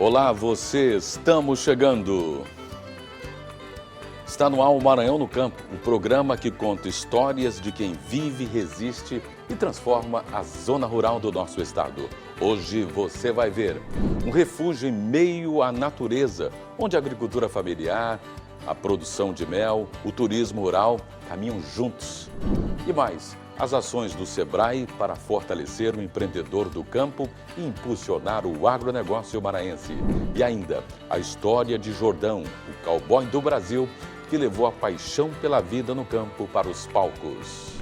Olá, estamos chegando. Está no ar o Maranhão no Campo, o programa que conta histórias de quem vive, resiste e transforma a zona rural do nosso estado. Hoje você vai ver um refúgio em meio à natureza, onde a agricultura familiar, a produção de mel, o turismo rural caminham juntos. E mais, as ações do Sebrae para fortalecer o empreendedor do campo e impulsionar o agronegócio maranhense. E ainda, a história de Jordão, o cowboy do Brasil, que levou a paixão pela vida no campo para os palcos.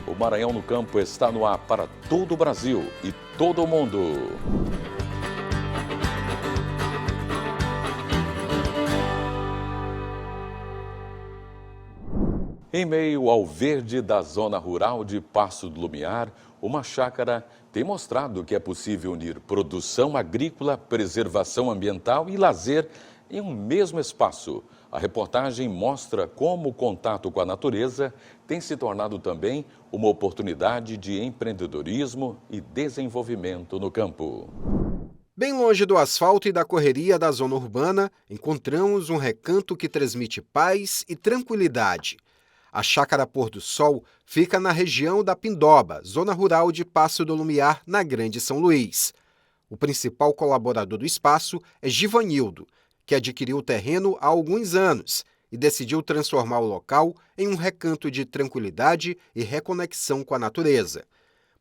O Maranhão no Campo está no ar para todo o Brasil e todo o mundo. Em meio ao verde da zona rural de Passo do Lumiar, uma chácara tem mostrado que é possível unir produção agrícola, preservação ambiental e lazer em um mesmo espaço. A reportagem mostra como o contato com a natureza tem se tornado também uma oportunidade de empreendedorismo e desenvolvimento no campo. Bem longe do asfalto e da correria da zona urbana, encontramos um recanto que transmite paz e tranquilidade. A Chácara Pôr do Sol fica na região da Pindoba, zona rural de Passo do Lumiar, na Grande São Luís. O principal colaborador do espaço é Givanildo, que adquiriu o terreno há alguns anos e decidiu transformar o local em um recanto de tranquilidade e reconexão com a natureza.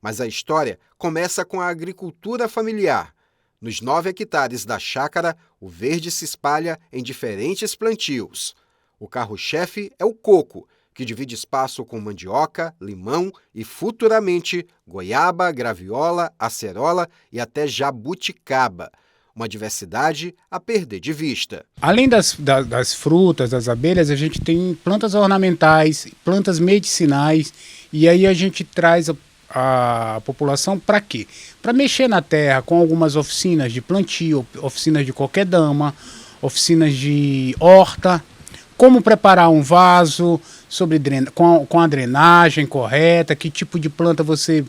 Mas a história começa com a agricultura familiar. Nos 9 hectares da chácara, o verde se espalha em diferentes plantios. O carro-chefe é o coco, que divide espaço com mandioca, limão e, futuramente, goiaba, graviola, acerola e até jabuticaba. Uma diversidade a perder de vista. Além das frutas, das abelhas, a gente tem plantas ornamentais, plantas medicinais, e aí a gente traz a população para quê? Para mexer na terra com algumas oficinas de plantio, oficinas de coquedama, oficinas de horta, como preparar um vaso, com a drenagem correta, que tipo de planta você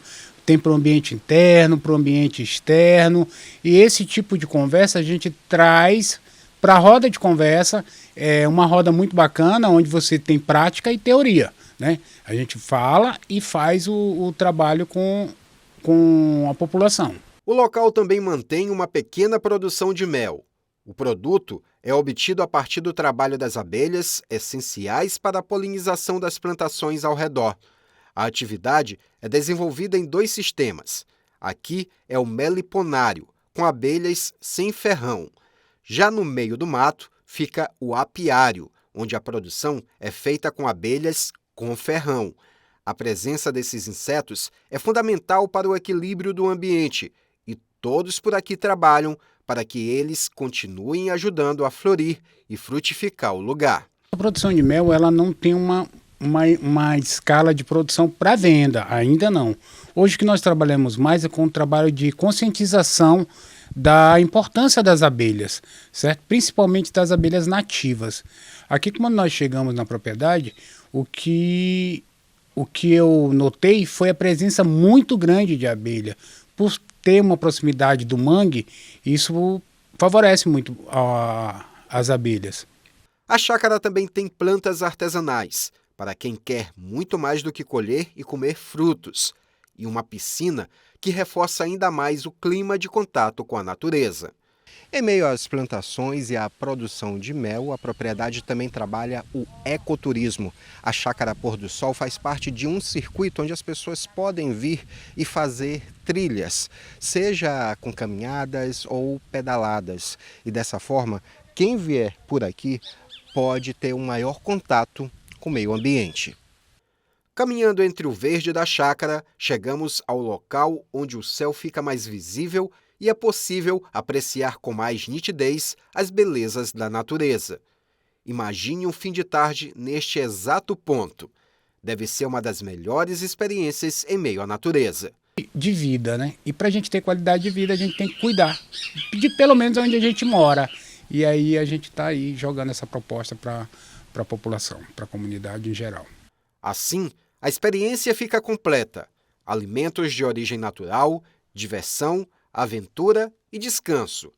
tem para o ambiente interno, para o ambiente externo. E esse tipo de conversa a gente traz para a roda de conversa, uma roda muito bacana, onde você tem prática e teoria, né? A gente fala e faz o trabalho com a população. O local também mantém uma pequena produção de mel. O produto é obtido a partir do trabalho das abelhas, essenciais para a polinização das plantações ao redor. A atividade é desenvolvida em 2 sistemas. Aqui é o meliponário, com abelhas sem ferrão. Já no meio do mato fica o apiário, onde a produção é feita com abelhas com ferrão. A presença desses insetos é fundamental para o equilíbrio do ambiente e todos por aqui trabalham para que eles continuem ajudando a florir e frutificar o lugar. A produção de mel ela não tem uma escala de produção para venda, ainda não. Hoje o que nós trabalhamos mais é com o trabalho de conscientização da importância das abelhas, certo? Principalmente das abelhas nativas. Aqui, quando nós chegamos na propriedade, o que eu notei foi a presença muito grande de abelha. Por ter uma proximidade do mangue, isso favorece muito as abelhas. A chácara também tem plantas artesanais, para quem quer muito mais do que colher e comer frutos, e uma piscina que reforça ainda mais o clima de contato com a natureza. Em meio às plantações e à produção de mel, a propriedade também trabalha o ecoturismo. A Chácara Pôr do Sol faz parte de um circuito onde as pessoas podem vir e fazer trilhas, seja com caminhadas ou pedaladas. E dessa forma, quem vier por aqui pode ter um maior contato com o meio ambiente. Caminhando entre o verde da chácara, chegamos ao local onde o céu fica mais visível e é possível apreciar com mais nitidez as belezas da natureza. Imagine um fim de tarde neste exato ponto. Deve ser uma das melhores experiências em meio à natureza. De vida, né? E para a gente ter qualidade de vida, a gente tem que cuidar, de pelo menos onde a gente mora. E aí a gente está aí jogando essa proposta para a população, para a comunidade em geral. Assim, a experiência fica completa. Alimentos de origem natural, diversão, aventura e descanso.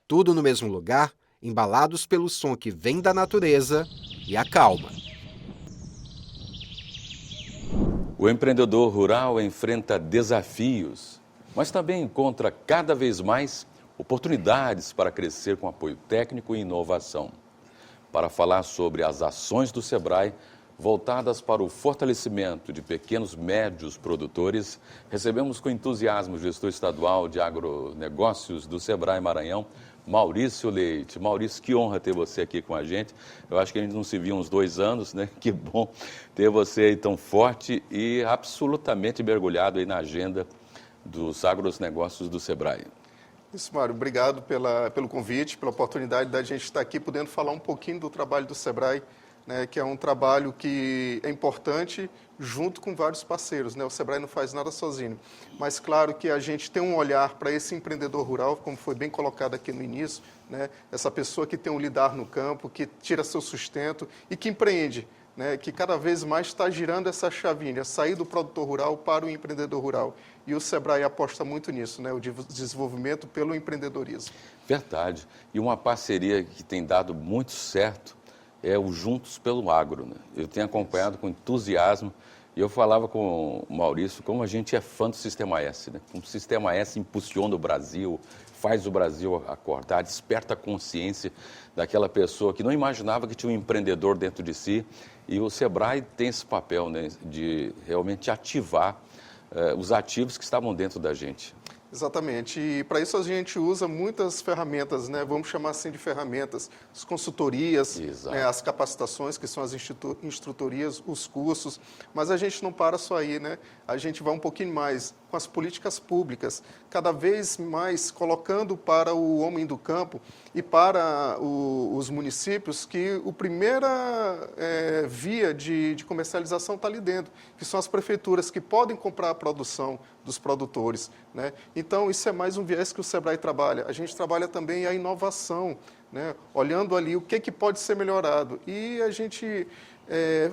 Tudo no mesmo lugar, embalados pelo som que vem da natureza e a calma. O empreendedor rural enfrenta desafios, mas também encontra cada vez mais oportunidades para crescer com apoio técnico e inovação. Para falar sobre as ações do SEBRAE voltadas para o fortalecimento de pequenos e médios produtores, recebemos com entusiasmo o gestor estadual de agronegócios do SEBRAE Maranhão, Maurício Leite. Maurício, que honra ter você aqui com a gente. Eu acho que a gente não se viu uns 2 anos, né? Que bom ter você aí tão forte e absolutamente mergulhado aí na agenda dos agronegócios do SEBRAE. Isso, Mário. Obrigado pelo convite, pela oportunidade da gente estar aqui podendo falar um pouquinho do trabalho do SEBRAE, né, que é um trabalho que é importante junto com vários parceiros, né? O SEBRAE não faz nada sozinho, mas claro que a gente tem um olhar para esse empreendedor rural, como foi bem colocado aqui no início, né? Essa pessoa que tem um lidar no campo, que tira seu sustento e que empreende, né? Que cada vez mais está girando essa chavinha, sair do produtor rural para o empreendedor rural. E o SEBRAE aposta muito nisso, né? O desenvolvimento pelo empreendedorismo. Verdade. E uma parceria que tem dado muito certo é o Juntos pelo Agro, né? Eu tenho acompanhado com entusiasmo e eu falava com o Maurício como a gente é fã do Sistema S, né? Como o Sistema S impulsiona o Brasil, faz o Brasil acordar, desperta a consciência daquela pessoa que não imaginava que tinha um empreendedor dentro de si, e o SEBRAE tem esse papel, né, de realmente ativar os ativos que estavam dentro da gente. Exatamente, e para isso a gente usa muitas ferramentas, né? Vamos chamar assim de ferramentas, as consultorias, né? As capacitações, que são as instrutorias, os cursos, mas a gente não para só aí, né? A gente vai um pouquinho mais com as políticas públicas, cada vez mais colocando para o homem do campo e para os municípios que a primeira via de comercialização está ali dentro, que são as prefeituras que podem comprar a produção dos produtores, né? Então, isso é mais um viés que o SEBRAE trabalha. A gente trabalha também a inovação, né? Olhando ali o que pode ser melhorado. E a gente,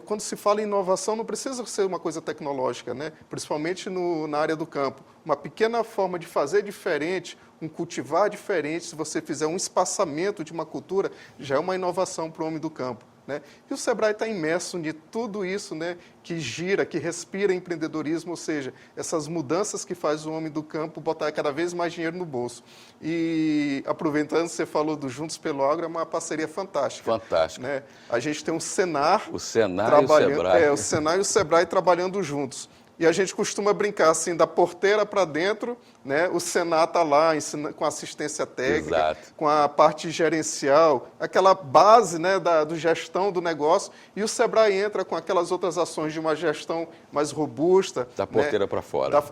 quando se fala em inovação, não precisa ser uma coisa tecnológica, né? Principalmente na área do campo. Uma pequena forma de fazer diferente, um cultivar diferente, se você fizer um espaçamento de uma cultura, já é uma inovação para o homem do campo, né? E o SEBRAE está imerso de tudo isso, né, que gira, que respira empreendedorismo, ou seja, essas mudanças que faz o homem do campo botar cada vez mais dinheiro no bolso. E, aproveitando, você falou do Juntos pelo Agro, é uma parceria fantástica. Fantástica. Né? A gente tem o Senar, e o SEBRAE. O Senar e o SEBRAE trabalhando juntos. E a gente costuma brincar assim, da porteira para dentro, né? O Senar está lá com assistência técnica, exato, com a parte gerencial, aquela base, né, do gestão do negócio, e o SEBRAE entra com aquelas outras ações de uma gestão mais robusta. Da porteira, né, para fora.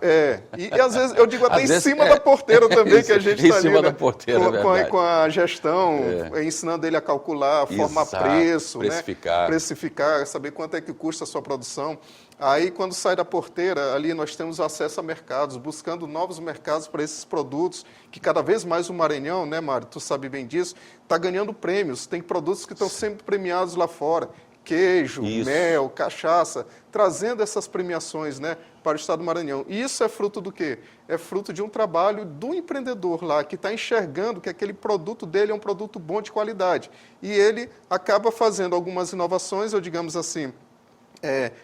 E às vezes, eu digo até em cima da porteira também, que a gente está ali, em cima da porteira, com a gestão, ensinando ele a calcular, formar preço, precificar, né? Precificar, saber quanto é que custa a sua produção. Aí, quando sai da porteira, ali nós temos acesso a mercados, buscando novos mercados para esses produtos, que cada vez mais o Maranhão, né, Mário, tu sabe bem disso, está ganhando prêmios. Tem produtos que estão sempre premiados lá fora, queijo, mel, cachaça, trazendo essas premiações, né, para o estado do Maranhão. E isso é fruto do quê? É fruto de um trabalho do empreendedor lá, que está enxergando que aquele produto dele é um produto bom de qualidade. E ele acaba fazendo algumas inovações, ou digamos assim,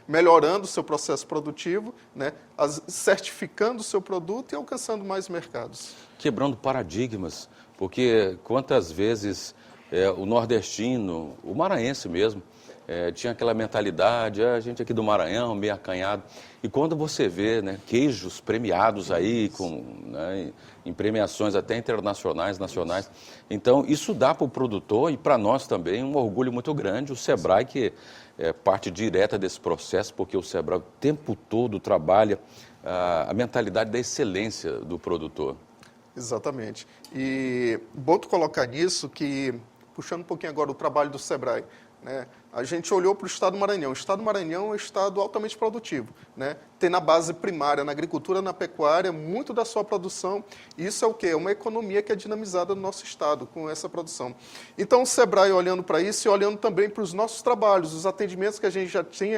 melhorando o seu processo produtivo, né, certificando o seu produto e alcançando mais mercados. Quebrando paradigmas, porque quantas vezes o nordestino, o maranhense mesmo, tinha aquela mentalidade, a gente aqui do Maranhão, meio acanhado, e quando você vê, né, queijos premiados aí, em premiações até internacionais, nacionais, então isso dá para o produtor e para nós também um orgulho muito grande, o SEBRAE que é parte direta desse processo, porque o SEBRAE o tempo todo trabalha a mentalidade da excelência do produtor. Exatamente. E bom tu colocar nisso que, puxando um pouquinho agora o trabalho do SEBRAE, né, a gente olhou para o estado do Maranhão. O estado do Maranhão é um estado altamente produtivo, né? Tem na base primária, na agricultura, na pecuária, muito da sua produção. Isso é o quê? É uma economia que é dinamizada no nosso estado com essa produção. Então, o SEBRAE olhando para isso e olhando também para os nossos trabalhos, os atendimentos que a gente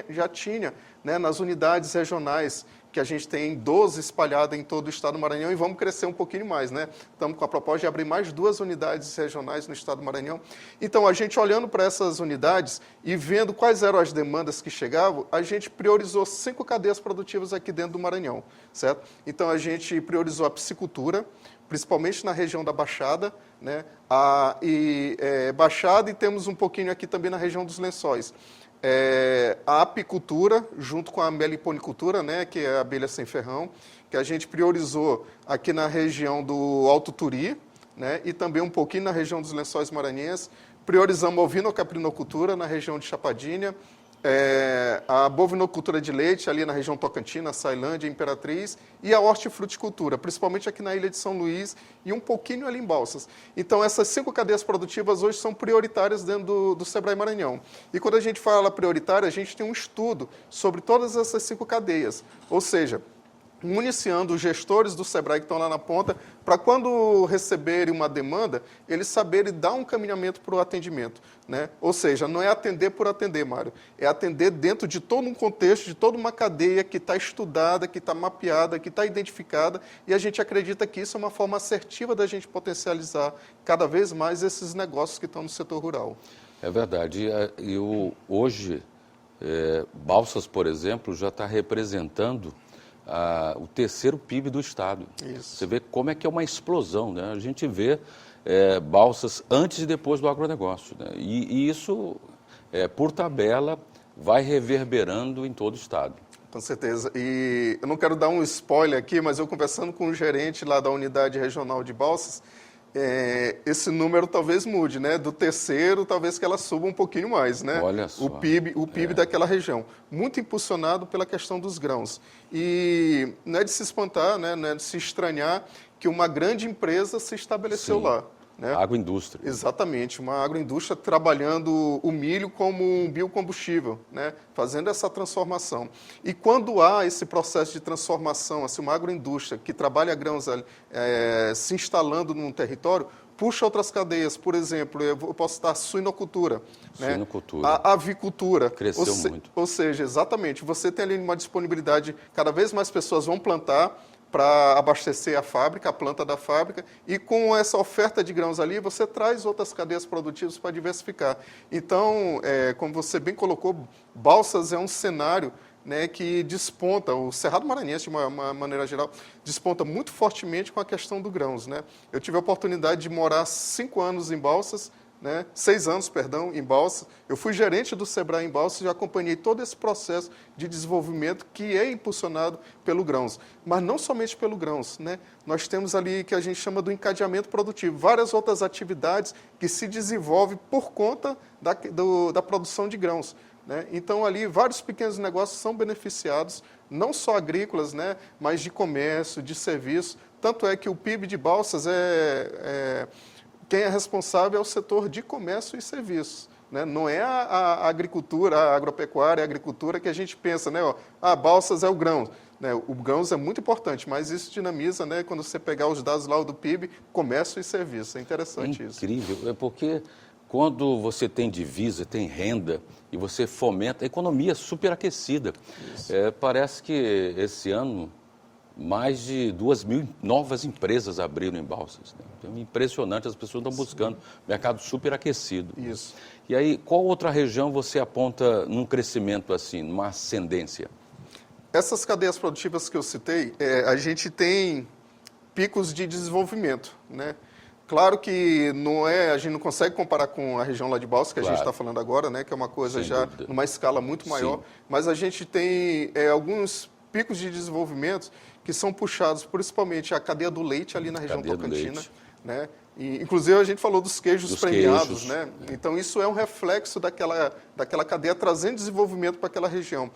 já tinha, né, nas unidades regionais, que a gente tem 12 espalhadas em todo o estado do Maranhão e vamos crescer um pouquinho mais, né? Estamos com a proposta de abrir mais 2 unidades regionais no estado do Maranhão. Então, a gente olhando para essas unidades e vendo quais eram as demandas que chegavam, a gente priorizou 5 cadeias produtivas aqui dentro do Maranhão, certo? Então, a gente priorizou a piscicultura, principalmente na região da Baixada, né? Baixada, e temos um pouquinho aqui também na região dos Lençóis. A apicultura, junto com a meliponicultura, né, que é a abelha sem ferrão, que a gente priorizou aqui na região do Alto Turi, né, e também um pouquinho na região dos Lençóis Maranhenses. Priorizamos a ovinocaprinocultura na região de Chapadinha, a bovinocultura de leite ali na região Tocantina, Sailândia, Imperatriz, e a hortifruticultura, principalmente aqui na ilha de São Luís e um pouquinho ali em Balsas. Então, essas 5 cadeias produtivas hoje são prioritárias dentro do Sebrae Maranhão. E quando a gente fala prioritária, a gente tem um estudo sobre todas essas 5 cadeias, ou seja, municiando os gestores do Sebrae que estão lá na ponta, para quando receberem uma demanda, eles saberem dar um caminhamento para o atendimento, né? Ou seja, não é atender por atender, Mário, é atender dentro de todo um contexto, de toda uma cadeia que está estudada, que está mapeada, que está identificada, e a gente acredita que isso é uma forma assertiva da gente potencializar cada vez mais esses negócios que estão no setor rural. É verdade. Hoje, Balsas, por exemplo, já está representando o terceiro PIB do estado. Isso. Você vê como é que é uma explosão, né? A gente vê Balsas antes e depois do agronegócio, né? E isso, por tabela, vai reverberando em todo o estado. Com certeza. E eu não quero dar um spoiler aqui, mas eu conversando com o gerente lá da unidade regional de Balsas, esse número talvez mude, né? Do terceiro, talvez que ela suba um pouquinho mais, né? Olha só. O PIB daquela região. Muito impulsionado pela questão dos grãos. E não é de se espantar, né? Não é de se estranhar que uma grande empresa se estabeleceu lá. Né? Agroindústria. Exatamente, uma agroindústria trabalhando o milho como um biocombustível, né? Fazendo essa transformação. E quando há esse processo de transformação, assim, uma agroindústria que trabalha grãos se instalando num território, puxa outras cadeias. Por exemplo, eu posso citar a suinocultura. Suinocultura. Né? A avicultura. Cresceu muito. Ou seja, exatamente, você tem ali uma disponibilidade, cada vez mais pessoas vão plantar, para abastecer a planta da fábrica, e com essa oferta de grãos ali, você traz outras cadeias produtivas para diversificar. Então, como você bem colocou, Balsas é um cenário, né, que desponta, o Cerrado Maranhense, de uma maneira geral, desponta muito fortemente com a questão do grãos. Né? Eu tive a oportunidade de morar 5 anos em Balsas, né? 6 anos, perdão, em Balsas. Eu fui gerente do Sebrae em Balsas e acompanhei todo esse processo de desenvolvimento que é impulsionado pelo grãos. Mas não somente pelo grãos, né? Nós temos ali que a gente chama do encadeamento produtivo, várias outras atividades que se desenvolvem por conta da produção de grãos. Né? Então, ali, vários pequenos negócios são beneficiados, não só agrícolas, né, mas de comércio, de serviço. Tanto é que o PIB de Balsas quem é responsável é o setor de comércio e serviços. Né? Não é a agricultura, a agropecuária, a agricultura que a gente pensa, né? Balsas é o grão. Né? O grãos é muito importante, mas isso dinamiza, né? Quando você pegar os dados lá do PIB, comércio e serviço. É interessante isso. Incrível, porque quando você tem divisa, tem renda e você fomenta, a economia superaquecida. Parece que esse ano mais de 2.000 novas empresas abriram em Balsas. Né? Então, impressionante, as pessoas estão buscando mercado superaquecido. Isso. E aí, qual outra região você aponta num crescimento assim, numa ascendência? Essas cadeias produtivas que eu citei, a gente tem picos de desenvolvimento, né? Claro que a gente não consegue comparar com a região lá de Balsas, que a gente está falando agora, né? Que é uma coisa numa escala muito maior, mas a gente tem alguns picos de desenvolvimento que são puxados principalmente a cadeia do leite ali na região Tocantina, né? E, inclusive a gente falou dos queijos premiados, né? Então isso é um reflexo daquela cadeia trazendo desenvolvimento para aquela região.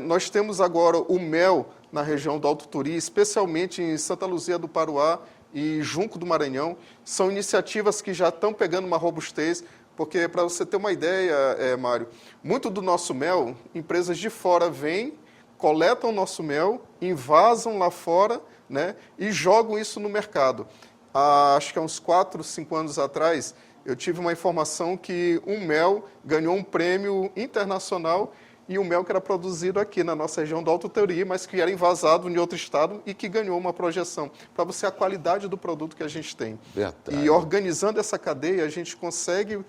Nós temos agora o mel na região do Alto Turi, especialmente em Santa Luzia do Paruá e Junco do Maranhão. São iniciativas que já estão pegando uma robustez, porque, para você ter uma ideia, Mário, muito do nosso mel, empresas de fora vêm, coletam o nosso mel, invasam lá fora, né, e jogam isso no mercado. Acho que há uns 4, 5 anos atrás, eu tive uma informação que um mel ganhou um prêmio internacional e o mel que era produzido aqui na nossa região do Alto Teori, mas que era envasado em outro estado e que ganhou uma projeção, para você a qualidade do produto que a gente tem. Verdade. E organizando essa cadeia, a gente consegue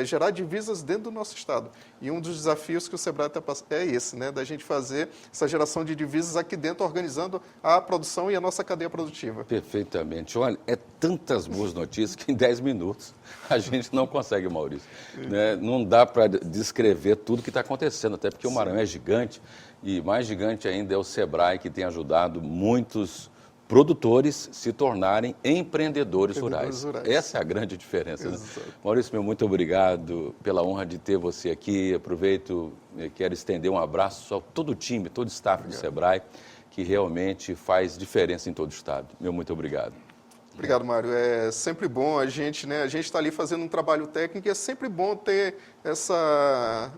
gerar divisas dentro do nosso estado. E um dos desafios que o Sebrae é esse, né, da gente fazer essa geração de divisas aqui dentro, organizando a produção e a nossa cadeia produtiva. Perfeitamente. Olha, é tantas boas notícias que em 10 minutos a gente não consegue, Maurício. Né? Não dá para descrever tudo que está acontecendo, até porque o Maranhão é gigante e mais gigante ainda é o Sebrae, que tem ajudado muitos produtores se tornarem empreendedores rurais. Essa é a grande diferença. Né? Maurício, meu muito obrigado pela honra de ter você aqui. Aproveito e quero estender um abraço a todo o time, todo o staff do Sebrae, que realmente faz diferença em todo o estado. Meu muito obrigado. Obrigado, Mário. É sempre bom a gente está ali fazendo um trabalho técnico e é sempre bom ter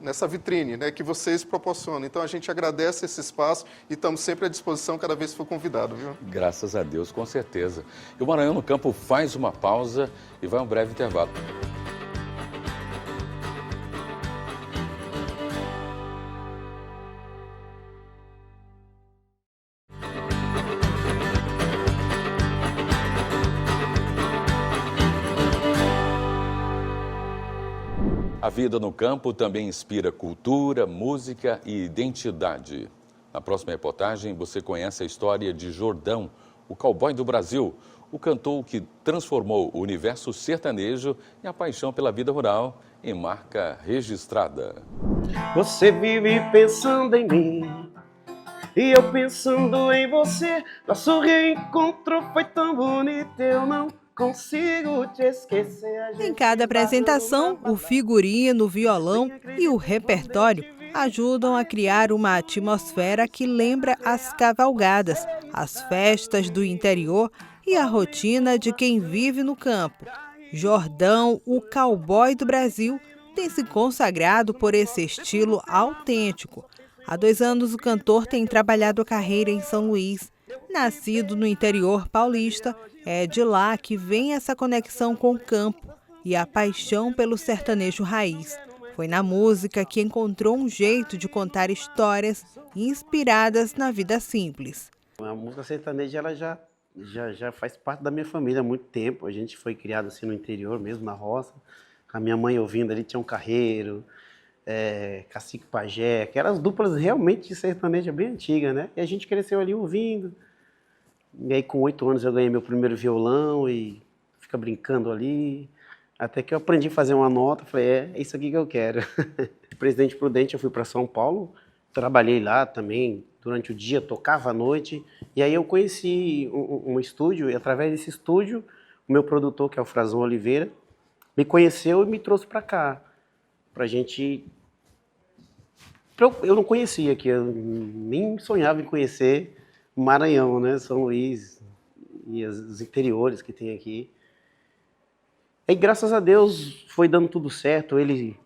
nessa vitrine, né, que vocês proporcionam. Então, a gente agradece esse espaço e estamos sempre à disposição cada vez que for convidado, viu? Graças a Deus, com certeza. E o Maranhão no Campo faz uma pausa e vai a um breve intervalo. A vida no campo também inspira cultura, música e identidade. Na próxima reportagem, você conhece a história de Jordão, o cowboy do Brasil, o cantor que transformou o universo sertanejo e a paixão pela vida rural em marca registrada. Você vive pensando em mim e eu pensando em você. Nosso reencontro foi tão bonito, eu não consigo te esquecer. Em cada apresentação, o figurino, o violão e o repertório ajudam a criar uma atmosfera que lembra as cavalgadas, as festas do interior e a rotina de quem vive no campo. Jordão, o cowboy do Brasil, tem se consagrado por esse estilo autêntico. Há 2 anos, o cantor tem trabalhado a carreira em São Luís. Nascido no interior paulista, é de lá que vem essa conexão com o campo e a paixão pelo sertanejo raiz. Foi na música que encontrou um jeito de contar histórias inspiradas na vida simples. A música sertaneja ela já faz parte da minha família há muito tempo. A gente foi criado assim no interior mesmo, na roça. A minha mãe ouvindo ali, Tião Carreiro, Cacique Pajé, que eram as duplas realmente de sertaneja bem antiga, né? E a gente cresceu ali ouvindo. E aí com 8 anos eu ganhei meu primeiro violão e fica brincando ali. Até que eu aprendi a fazer uma nota, falei, é isso aqui que eu quero. Presidente Prudente, eu fui para São Paulo, trabalhei lá também durante o dia, tocava à noite. E aí eu conheci um estúdio, e através desse estúdio, o meu produtor, que é o Frazão Oliveira, me conheceu e me trouxe para cá. Pra gente... Eu não conhecia aqui, eu nem sonhava em conhecer Maranhão, né? São Luís e os interiores que tem aqui. E graças a Deus foi dando tudo certo, ele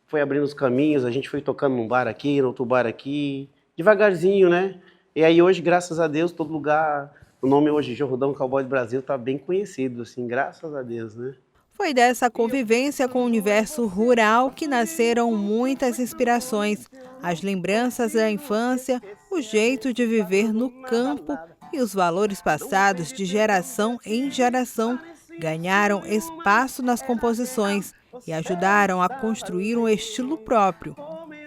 foi abrindo os caminhos, a gente foi tocando num bar aqui, no outro bar aqui, devagarzinho, né? E aí hoje, graças a Deus, todo lugar, o nome hoje Jordão Cowboy do Brasil tá bem conhecido, assim, graças a Deus, né? Foi dessa convivência com o universo rural que nasceram muitas inspirações, as lembranças da infância, o jeito de viver no campo e os valores passados de geração em geração ganharam espaço nas composições e ajudaram a construir um estilo próprio.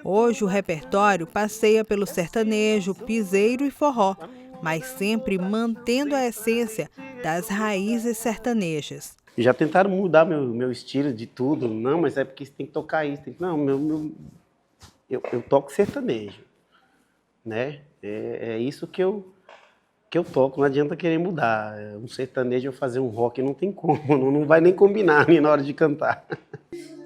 Hoje o repertório passeia pelo sertanejo, piseiro e forró, mas sempre mantendo a essência das raízes sertanejas. Já tentaram mudar meu estilo de tudo. Não, mas é porque você tem que tocar isso. Não, eu toco sertanejo, né? É isso que eu toco, não adianta querer mudar. Um sertanejo eu fazer um rock não tem como, não vai nem combinar nem na hora de cantar.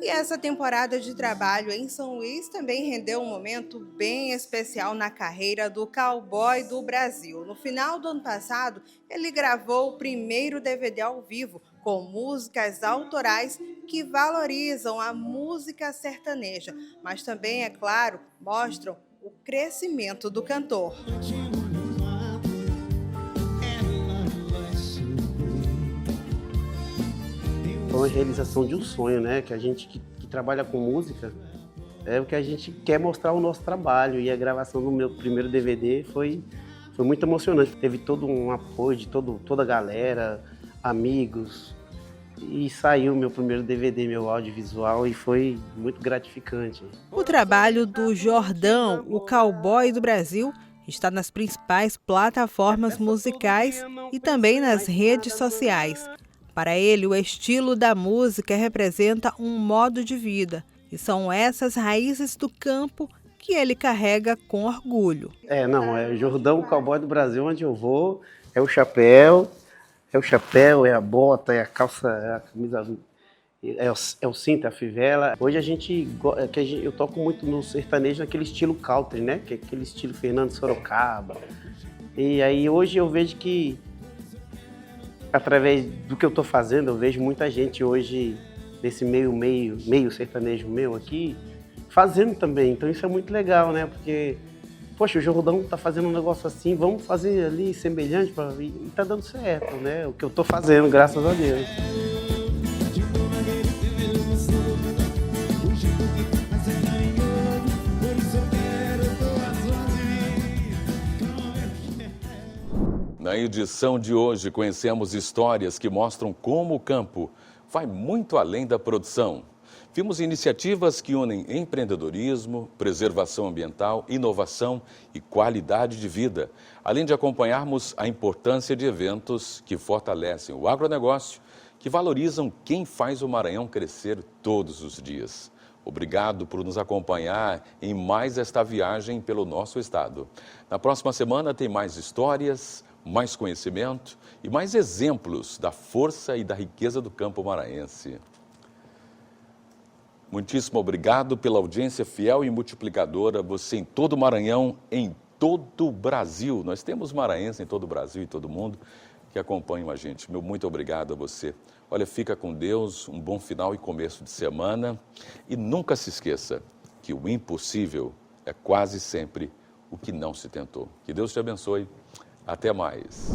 E essa temporada de trabalho em São Luís também rendeu um momento bem especial na carreira do cowboy do Brasil. No final do ano passado, ele gravou o primeiro DVD ao vivo com músicas autorais que valorizam a música sertaneja, mas também, é claro, mostram o crescimento do cantor. Foi uma realização de um sonho, né? Que a gente que trabalha com música, É o que a gente quer mostrar o nosso trabalho, e a gravação do meu primeiro DVD foi muito emocionante. Teve todo um apoio de toda a galera, amigos, e saiu meu primeiro DVD, meu audiovisual, e foi muito gratificante. O trabalho do Jordão, o cowboy do Brasil, está nas principais plataformas musicais e também nas redes sociais. Para ele, o estilo da música representa um modo de vida, e são essas raízes do campo que ele carrega com orgulho. É o Jordão, o cowboy do Brasil, onde eu vou, é o chapéu, é a bota, é a calça, é a camisa, é o cinto, é a fivela. Hoje eu toco muito no sertanejo, naquele estilo country, né? Que é aquele estilo Fernando Sorocaba. E aí hoje eu vejo que, através do que eu estou fazendo, eu vejo muita gente hoje, nesse meio sertanejo meu aqui, fazendo também. Então isso é muito legal, né? Porque, poxa, o Jordão tá fazendo um negócio assim, vamos fazer ali semelhante, e tá dando certo, né? O que eu tô fazendo, graças a Deus. Na edição de hoje, conhecemos histórias que mostram como o campo vai muito além da produção. Vimos iniciativas que unem empreendedorismo, preservação ambiental, inovação e qualidade de vida, além de acompanharmos a importância de eventos que fortalecem o agronegócio, que valorizam quem faz o Maranhão crescer todos os dias. Obrigado por nos acompanhar em mais esta viagem pelo nosso estado. Na próxima semana tem mais histórias, mais conhecimento e mais exemplos da força e da riqueza do campo maranhense. Muitíssimo obrigado pela audiência fiel e multiplicadora, você em todo o Maranhão, em todo o Brasil. Nós temos maranhenses em todo o Brasil e todo mundo que acompanham a gente. Meu muito obrigado a você. Olha, fica com Deus, um bom final e começo de semana. E nunca se esqueça que o impossível é quase sempre o que não se tentou. Que Deus te abençoe. Até mais.